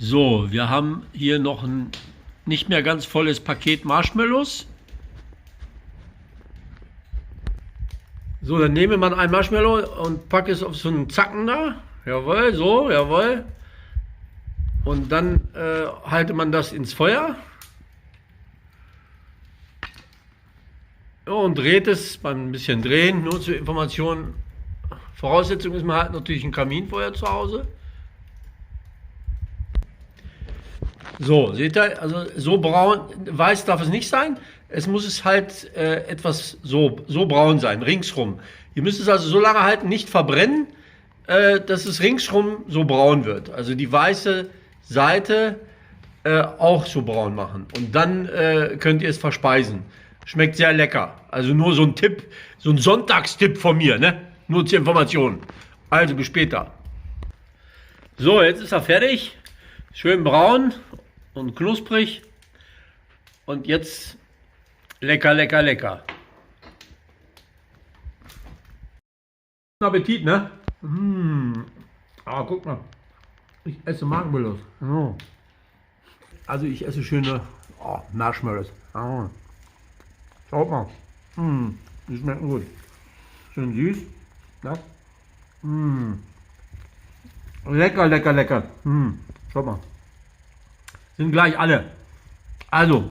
So, wir haben hier noch ein nicht mehr ganz volles Paket Marshmallows. So, dann nehme man ein Marshmallow und packe es auf so einen Zacken da. Jawohl, so, jawohl. Und dann halte man das ins Feuer. Ja, und dreht es beim ein bisschen drehen. Nur zur Information, Voraussetzung ist, man hat natürlich ein Kaminfeuer zu Hause. So, seht ihr, also so braun, weiß darf es nicht sein. Es muss es halt etwas so braun sein, ringsrum. Ihr müsst es also so lange halten, nicht verbrennen, dass es ringsrum so braun wird. Also die weiße Seite auch so braun machen. Und dann könnt ihr es verspeisen. Schmeckt sehr lecker. Also nur so ein Tipp, so ein Sonntagstipp von mir, ne? Nur zur Information. Also bis später. So, jetzt ist er fertig. Schön braun und knusprig. Und jetzt lecker, lecker, lecker. Appetit, ne? Ah, guck mal. Ich esse Marshmallows. Oh. Also ich esse schöne Marshmallows. Oh. Schaut mal. Die schmecken gut. Schön süß. Ja? Lecker, lecker, lecker. Schaut mal. Sind gleich alle. Also.